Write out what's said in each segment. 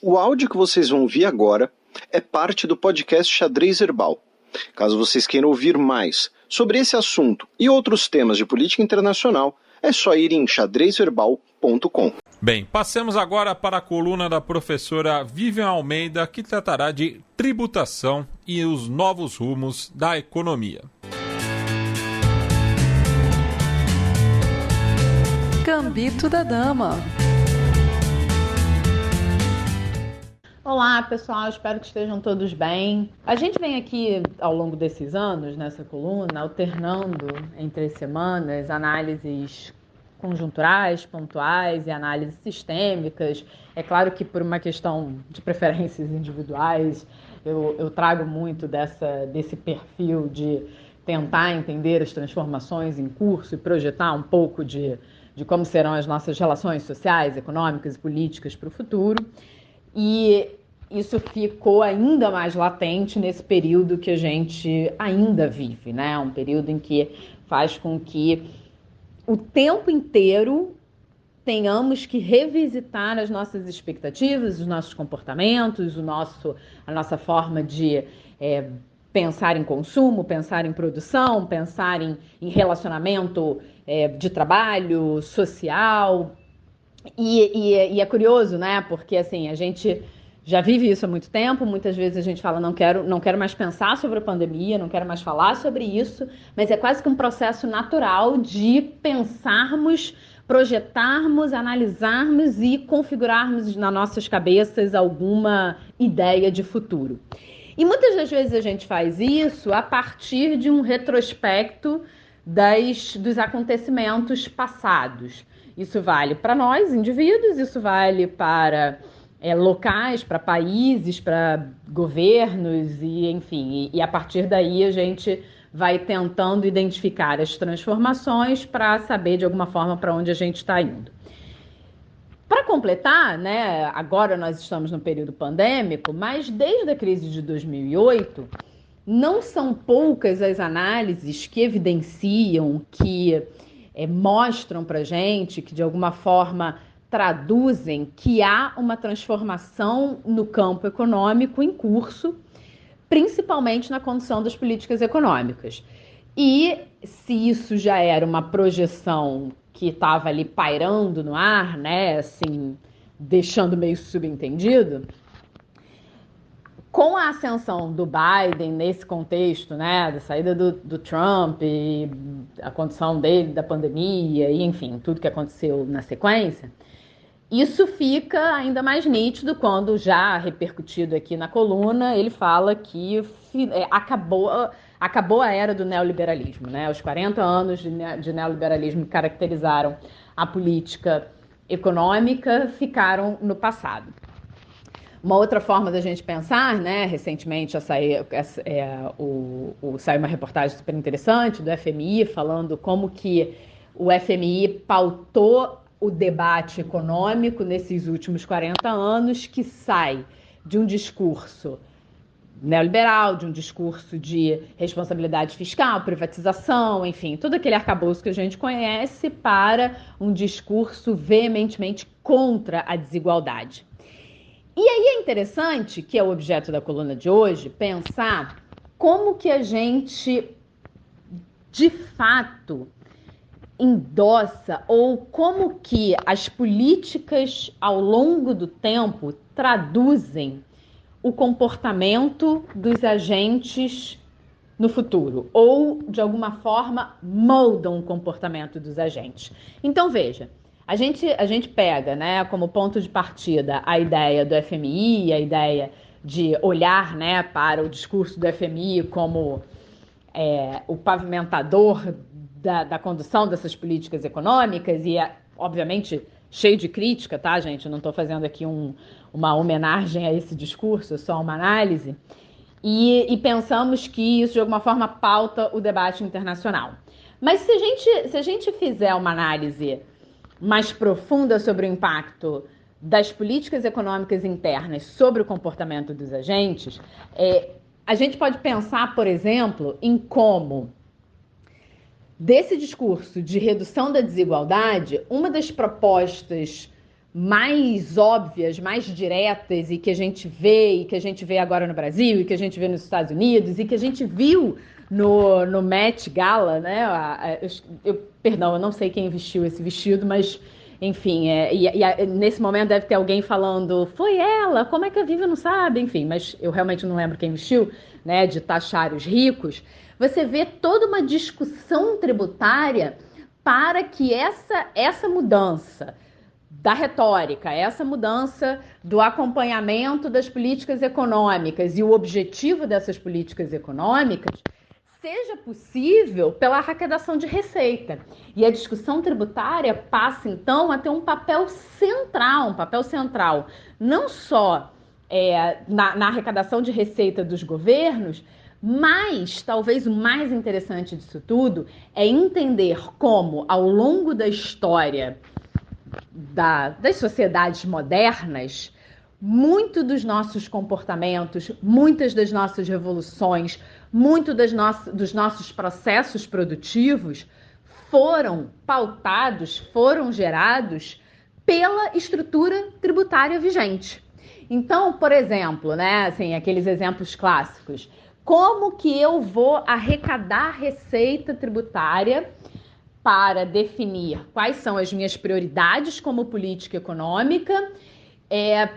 O áudio que vocês vão ouvir agora é parte do podcast Xadrez Herbal. Caso vocês queiram ouvir mais sobre esse assunto e outros temas de política internacional, é só ir em xadrezverbal.com. Bem, passemos agora para a coluna da professora Vivian Almeida, que tratará de tributação e os novos rumos da economia. Gambito da Dama. Olá, pessoal, espero que estejam todos bem. A gente vem aqui, ao longo desses anos, nessa coluna, alternando entre as semanas análises conjunturais, pontuais e análises sistêmicas. É claro que por uma questão de preferências individuais, eu trago muito desse perfil de tentar entender as transformações em curso e projetar um pouco de como serão as nossas relações sociais, econômicas e políticas para o futuro. E isso ficou ainda mais latente nesse período que a gente ainda vive, né? Um período em que faz com que o tempo inteiro tenhamos que revisitar as nossas expectativas, os nossos comportamentos, a nossa forma de pensar em consumo, pensar em produção, pensar em relacionamento de trabalho, social. E é curioso, né? Porque assim, a gente já vive isso há muito tempo, muitas vezes a gente fala, não quero mais pensar sobre a pandemia, não quero mais falar sobre isso, mas é quase que um processo natural de pensarmos, projetarmos, analisarmos e configurarmos nas nossas cabeças alguma ideia de futuro. E muitas das vezes a gente faz isso a partir de um retrospecto dos acontecimentos passados. Isso vale para nós, indivíduos, isso vale para locais, para países, para governos, e enfim. E a partir daí a gente vai tentando identificar as transformações para saber de alguma forma para onde a gente está indo. Para completar, né, agora nós estamos no período pandêmico, mas desde a crise de 2008, não são poucas as análises que evidenciam, que mostram para a gente, que de alguma forma traduzem que há uma transformação no campo econômico em curso, principalmente na condução das políticas econômicas. E se isso já era uma projeção que estava ali pairando no ar, né, assim, deixando meio subentendido, com a ascensão do Biden nesse contexto, né, da saída do Trump e a condição dele da pandemia e, enfim, tudo que aconteceu na sequência, isso fica ainda mais nítido quando, já repercutido aqui na coluna, ele fala que acabou a era do neoliberalismo, né? Os 40 anos de neoliberalismo que caracterizaram a política econômica ficaram no passado. Uma outra forma da gente pensar, né? Recentemente saiu uma reportagem super interessante do FMI falando como que o FMI pautou o debate econômico nesses últimos 40 anos, que sai de um discurso neoliberal, de um discurso de responsabilidade fiscal, privatização, enfim, todo aquele arcabouço que a gente conhece, para um discurso veementemente contra a desigualdade. E aí é interessante, que é o objeto da coluna de hoje, pensar como que a gente, de fato, endossa, ou como que as políticas ao longo do tempo traduzem o comportamento dos agentes no futuro, ou de alguma forma moldam o comportamento dos agentes. Então veja, a gente pega, né, como ponto de partida a ideia do FMI, a ideia de olhar, né, para o discurso do FMI como o pavimentador da condução dessas políticas econômicas, e obviamente cheio de crítica, tá, gente? Eu não estou fazendo aqui uma homenagem a esse discurso, só uma análise. E pensamos que isso, de alguma forma, pauta o debate internacional. Mas se a gente fizer uma análise mais profunda sobre o impacto das políticas econômicas internas sobre o comportamento dos agentes, a gente pode pensar, por exemplo, em como, desse discurso de redução da desigualdade, uma das propostas mais óbvias, mais diretas, e que a gente vê agora no Brasil, e que a gente vê nos Estados Unidos, e que a gente viu no Met Gala, né? Perdão, eu não sei quem vestiu esse vestido, mas enfim, nesse momento deve ter alguém falando, foi ela, como é que a Vivian não sabe? Enfim, mas eu realmente não lembro quem vestiu, né? De taxar os ricos. Você vê toda uma discussão tributária para que essa mudança da retórica, essa mudança do acompanhamento das políticas econômicas e o objetivo dessas políticas econômicas seja possível pela arrecadação de receita. E a discussão tributária passa, então, a ter um papel central, não só na arrecadação de receita dos governos, mas, talvez o mais interessante disso tudo, é entender como, ao longo da história das sociedades modernas, muito dos nossos comportamentos, muitas das nossas revoluções, muito dos nossos processos produtivos foram pautados, foram gerados pela estrutura tributária vigente. Então, por exemplo, né, assim, aqueles exemplos clássicos, como que eu vou arrecadar receita tributária para definir quais são as minhas prioridades como política econômica,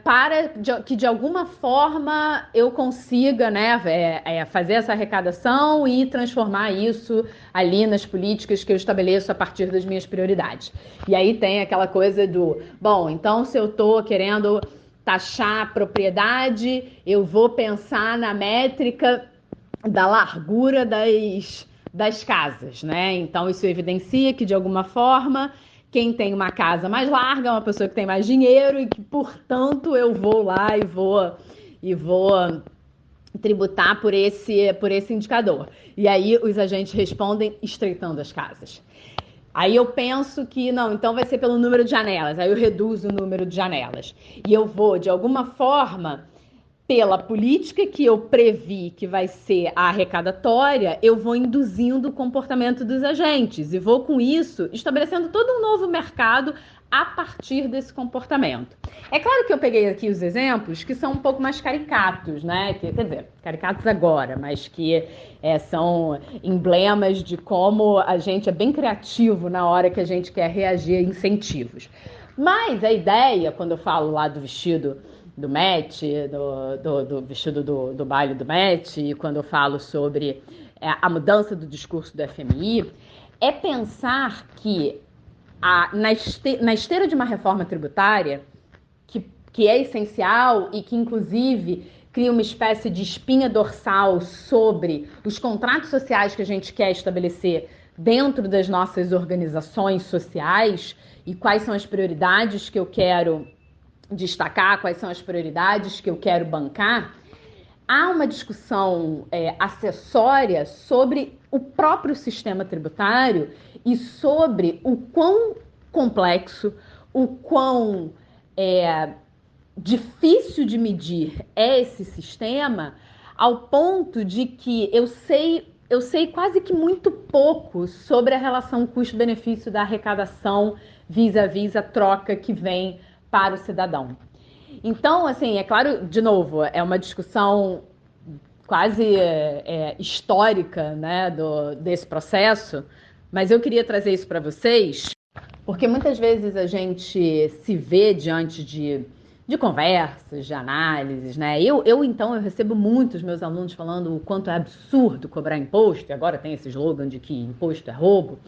para que de alguma forma eu consiga, né, fazer essa arrecadação e transformar isso ali nas políticas que eu estabeleço a partir das minhas prioridades. E aí tem aquela coisa do, bom, então se eu estou querendo taxar a propriedade, eu vou pensar na métrica da largura das casas, né? Então isso evidencia que de alguma forma quem tem uma casa mais larga é uma pessoa que tem mais dinheiro e que, portanto, eu vou lá e vou tributar por esse indicador. E aí os agentes respondem estreitando as casas. Aí eu penso que, não, então vai ser pelo número de janelas. Aí eu reduzo o número de janelas. E eu vou, de alguma forma, pela política que eu previ que vai ser a arrecadatória, eu vou induzindo o comportamento dos agentes e vou, com isso, estabelecendo todo um novo mercado a partir desse comportamento. É claro que eu peguei aqui os exemplos que são um pouco mais caricatos, né? Quer dizer, caricatos agora, mas que são emblemas de como a gente é bem criativo na hora que a gente quer reagir a incentivos. Mas a ideia, quando eu falo lá do vestido do Met, do vestido do baile do Met, e quando eu falo sobre a mudança do discurso do FMI, é pensar que na esteira de uma reforma tributária, que é essencial e que, inclusive, cria uma espécie de espinha dorsal sobre os contratos sociais que a gente quer estabelecer dentro das nossas organizações sociais e quais são as prioridades que eu quero destacar, quais são as prioridades que eu quero bancar, há uma discussão acessória sobre o próprio sistema tributário e sobre o quão complexo, o quão difícil de medir é esse sistema, ao ponto de que eu sei quase que muito pouco sobre a relação custo-benefício da arrecadação vis-à-vis a troca que vem para o cidadão. Então, assim, é claro, de novo, é uma discussão quase histórica, né, desse processo, mas eu queria trazer isso para vocês, porque muitas vezes a gente se vê diante de conversas, de análises, né? Eu recebo muitos meus alunos falando o quanto é absurdo cobrar imposto, e agora tem esse slogan de que imposto é roubo.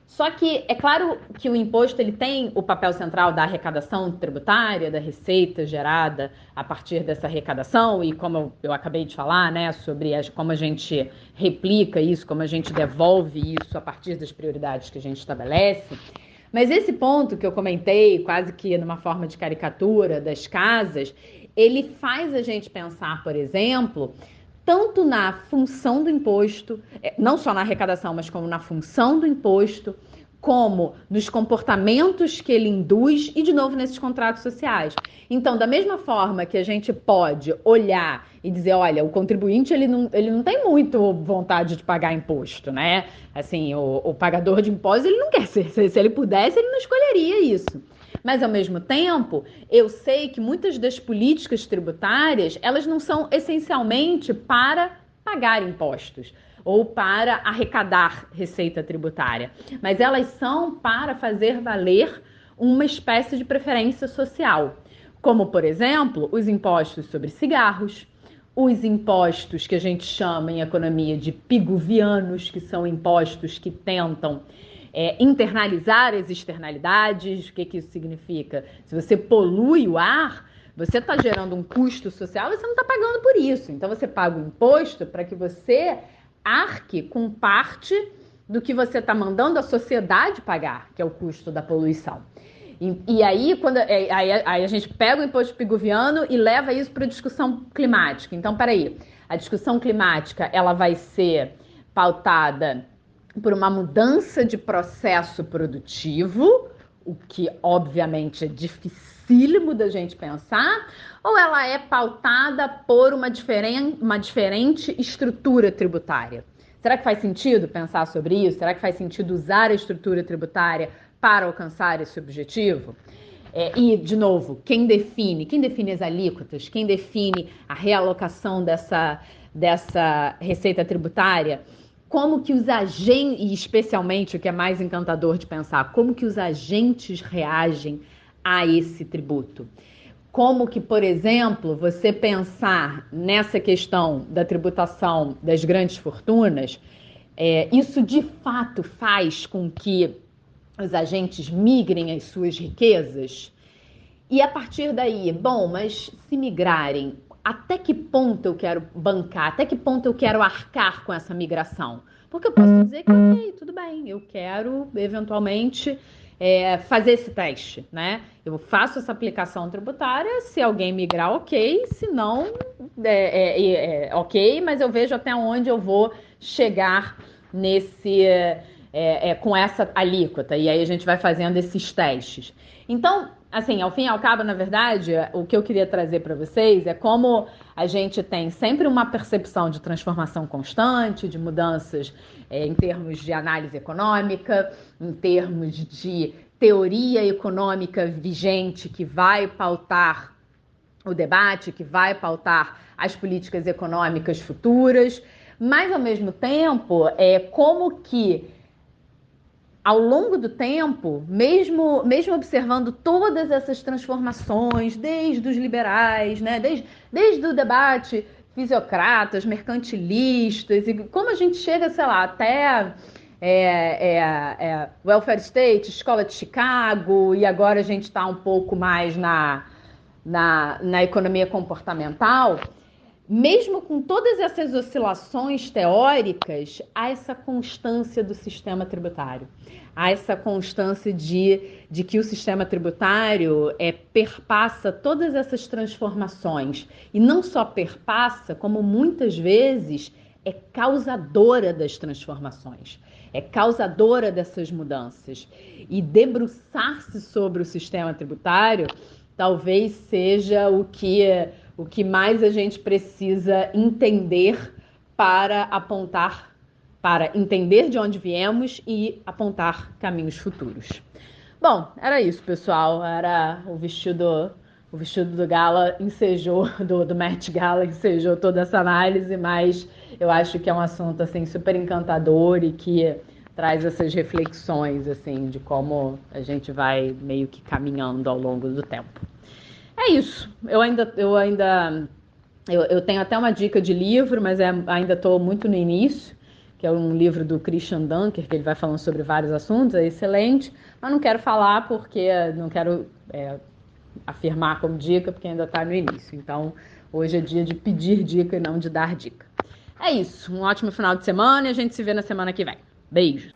Só que é claro que o imposto ele tem o papel central da arrecadação tributária, da receita gerada a partir dessa arrecadação, e como eu acabei de falar, né, sobre como a gente replica isso, como a gente devolve isso a partir das prioridades que a gente estabelece. Mas esse ponto que eu comentei, quase que numa forma de caricatura das casas, ele faz a gente pensar, por exemplo, tanto na função do imposto, não só na arrecadação, mas como na função do imposto, como nos comportamentos que ele induz e, de novo, nesses contratos sociais. Então, da mesma forma que a gente pode olhar e dizer, olha, o contribuinte ele não tem muito vontade de pagar imposto, né? Assim, o pagador de impostos, ele não quer ser, se ele pudesse, ele não escolheria isso. Mas, ao mesmo tempo, eu sei que muitas das políticas tributárias, elas não são essencialmente para pagar impostos ou para arrecadar receita tributária, mas elas são para fazer valer uma espécie de preferência social, como, por exemplo, os impostos sobre cigarros, os impostos que a gente chama em economia de piguvianos, que são impostos que tentam internalizar as externalidades. O que isso significa? Se você polui o ar, você está gerando um custo social e você não está pagando por isso. Então você paga o imposto para que você arque com parte do que você está mandando a sociedade pagar, que é o custo da poluição. E aí, aí a gente pega o imposto piguviano e leva isso para a discussão climática. Então, peraí, a discussão climática ela vai ser pautada por uma mudança de processo produtivo, o que obviamente é dificílimo da gente pensar, ou ela é pautada por uma diferente estrutura tributária? Será que faz sentido pensar sobre isso? Será que faz sentido usar a estrutura tributária para alcançar esse objetivo? E, de novo, quem define as alíquotas, quem define a realocação dessa receita tributária? Como que os agentes, e especialmente o que é mais encantador de pensar, como que os agentes reagem a esse tributo? Como que, por exemplo, você pensar nessa questão da tributação das grandes fortunas, isso de fato faz com que os agentes migrem as suas riquezas? E a partir daí, bom, mas se migrarem, até que ponto eu quero bancar, até que ponto eu quero arcar com essa migração? Porque eu posso dizer que, ok, tudo bem, eu quero eventualmente fazer esse teste, né? Eu faço essa aplicação tributária, se alguém migrar, ok, se não, ok, mas eu vejo até onde eu vou chegar com essa alíquota, e aí a gente vai fazendo esses testes. Então, assim, ao fim e ao cabo, na verdade, o que eu queria trazer para vocês é como a gente tem sempre uma percepção de transformação constante, de mudanças em termos de análise econômica, em termos de teoria econômica vigente que vai pautar o debate, que vai pautar as políticas econômicas futuras, mas, ao mesmo tempo, como que ao longo do tempo, mesmo observando todas essas transformações, desde os liberais, né, desde o debate fisiocratas, mercantilistas, e como a gente chega, sei lá, até welfare state, escola de Chicago, e agora a gente está um pouco mais na economia comportamental. Mesmo com todas essas oscilações teóricas, há essa constância do sistema tributário. Há essa constância de que o sistema tributário perpassa todas essas transformações. E não só perpassa, como muitas vezes é causadora das transformações. É causadora dessas mudanças. E debruçar-se sobre o sistema tributário talvez seja o que mais a gente precisa entender para entender de onde viemos e apontar caminhos futuros. Bom, era isso, pessoal. Era o vestido do Gala ensejou, do Met Gala ensejou toda essa análise, mas eu acho que é um assunto assim super encantador e que traz essas reflexões assim de como a gente vai meio que caminhando ao longo do tempo. É isso. Eu tenho até uma dica de livro, mas ainda estou muito no início, que é um livro do Christian Dunker, que ele vai falando sobre vários assuntos, é excelente, mas não quero falar porque não quero afirmar como dica, porque ainda está no início. Então, hoje é dia de pedir dica e não de dar dica. É isso. Um ótimo final de semana e a gente se vê na semana que vem. Beijo!